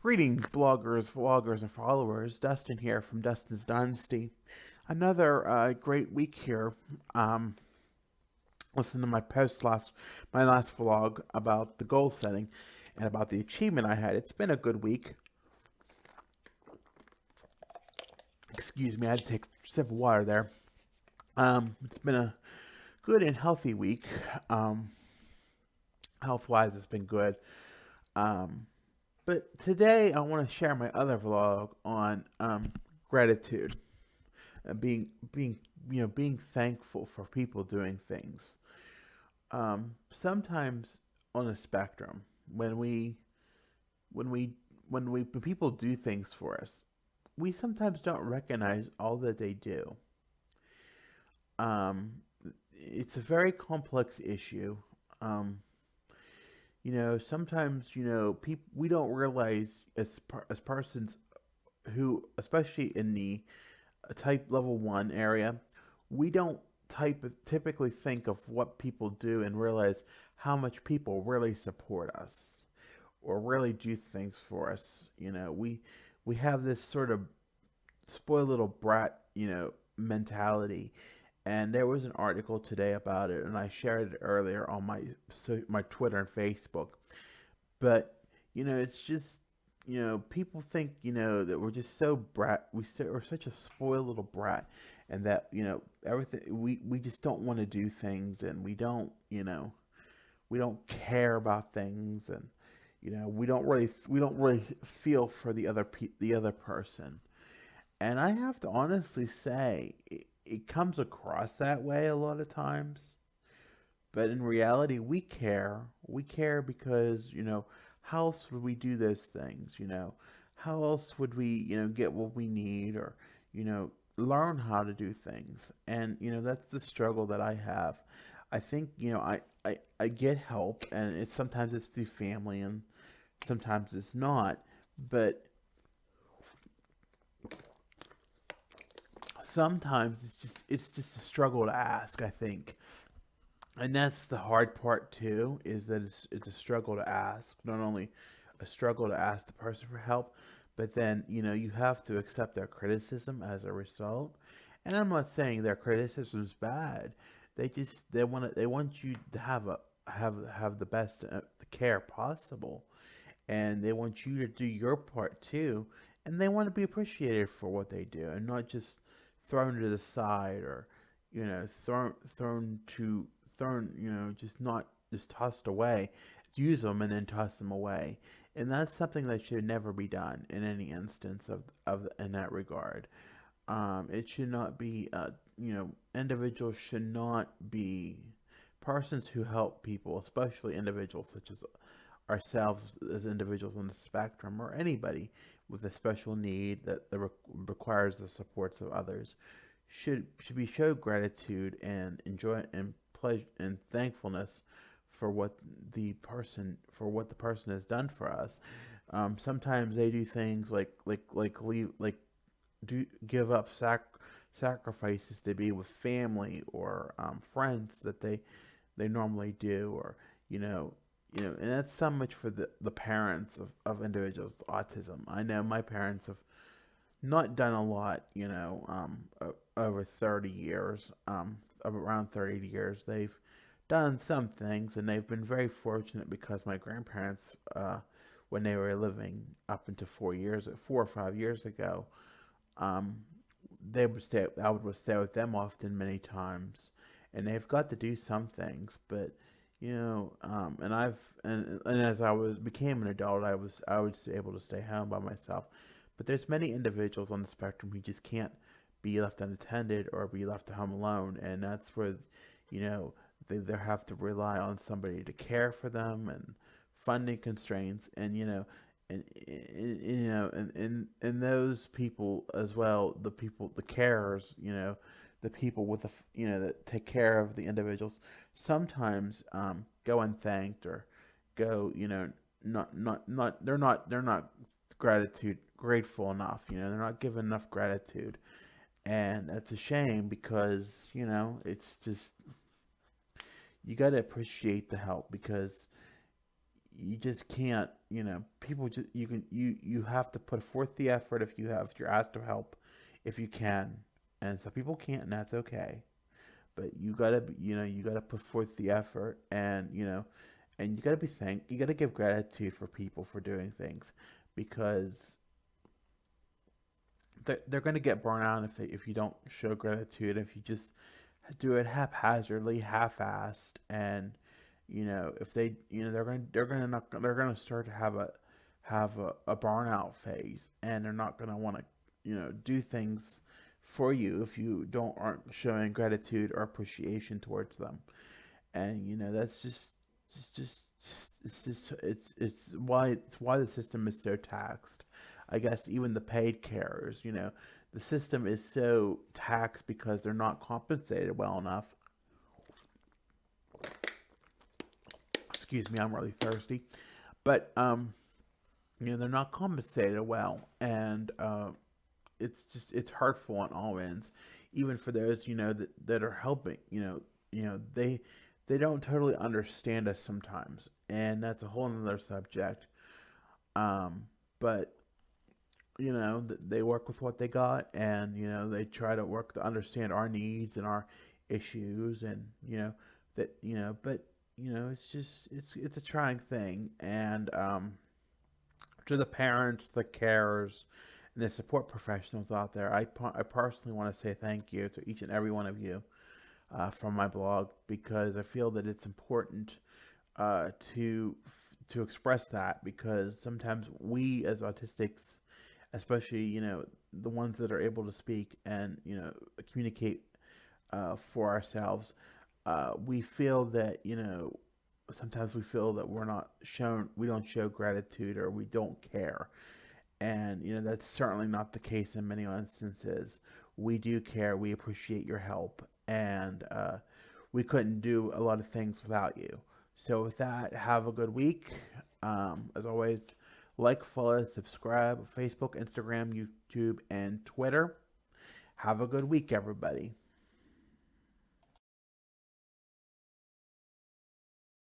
Greetings, bloggers, vloggers, and followers. Dustin here from Dustin's Dynasty. Another great week here. Um, Listen to my last vlog about the goal setting and about the achievement I had. It's been a good week. Excuse me, I had to take a sip of water there. It's been a good and healthy week. Um, Health-wise, it's been good. Um, but today, I want to share my other vlog on gratitude. Being being thankful for people doing things. Sometimes on a spectrum, when we when we when people do things for us, we sometimes don't recognize all that they do. um it's a very complex issue. um Sometimes, people, we don't realize as persons who, especially in the type level 1 area, we don't typically think of what people do and realize how much people really support us or really do things for us. We have this sort of spoiled little brat, mentality. And there was an article today about it, and I shared it earlier on my Twitter and Facebook. But it's just, people think, that we're just so we're such a spoiled little brat, and that, everything, we just don't want to do things, and we don't care about things, and we don't really feel for the other person. And I have to honestly say, it comes across that way a lot of times. But in reality, we care. We care because, how else would we do those things? How else would we, get what we need, or, learn how to do things? And, that's the struggle that I have. I think, I get help, and sometimes it's through family, and sometimes it's not. But sometimes it's just a struggle to ask, I think. And that's the hard part too, is that it's a struggle to ask. Not only a struggle to ask the person for help, but then, you have to accept their criticism as a result. And I'm not saying their criticism is bad. They want you to have the best the care possible, and they want you to do your part too, and they want to be appreciated for what they do, and not just thrown to the side, or thrown, just not just tossed away. Use them and then toss them away, and that's something that should never be done in any instance of in that regard. It should not be, individuals should not be persons who help people, especially individuals such as ourselves as individuals on the spectrum, or anybody with a special need that requires the supports of others, should be show gratitude and enjoy and pleasure and thankfulness for what the person has done for us. Sometimes they do things like leave, do give up sacrifices to be with family, or friends that they normally do, or you know and that's so much for the parents of individuals with autism. I know my parents have not done a lot, over 30 years, of around 30 years. They've done some things, and they've been very fortunate because my grandparents, when they were living up into 4 or 5 years ago, um, I would stay with them often, many times, and they've got to do some things. But and as became an adult, I was able to stay home by myself. But there's many individuals on the spectrum who just can't be left unattended or be left home alone, and that's where, you know they have to rely on somebody to care for them, and funding constraints, and and those people as well, the carers, the people that take care of the individuals, sometimes go unthanked, or go, not they're not grateful enough. They're not given enough gratitude, and that's a shame, because it's just, you got to appreciate the help, because you just can't, people just, you have to put forth the effort if you're asked to help, if you can. And some people can't, and that's okay. But you gotta put forth the effort, and, and you gotta give gratitude for people for doing things, because they're going to get burnt out if you don't show gratitude, if you just do it haphazardly, half-assed. And if they're going to start to have a burnout phase, and they're not going to want to do things for you if you don't aren't showing gratitude or appreciation towards them. And that's it's why the system is so taxed. I guess even the paid carers, the system is so taxed because they're not compensated well enough. Excuse me, I'm really thirsty. But they're not compensated well, and it's hurtful on all ends, even for those that are helping. They don't totally understand us sometimes, and that's a whole other subject. Um, but they work with what they got, and they try to work to understand our needs and our issues, and but it's just it's a trying thing. And to the parents, the carers, and the support professionals out there, I personally want to say thank you to each and every one of you, from my blog, because I feel that it's important, uh, to to express that, because sometimes we as autistics, especially the ones that are able to speak and communicate, for ourselves, we feel that sometimes we feel that we don't show gratitude, or we don't care. And that's certainly not the case in many instances. We do care, we appreciate your help, and we couldn't do a lot of things without you. So with that, have a good week. As always, like, follow, subscribe: Facebook, Instagram, YouTube, and Twitter. Have a good week, everybody.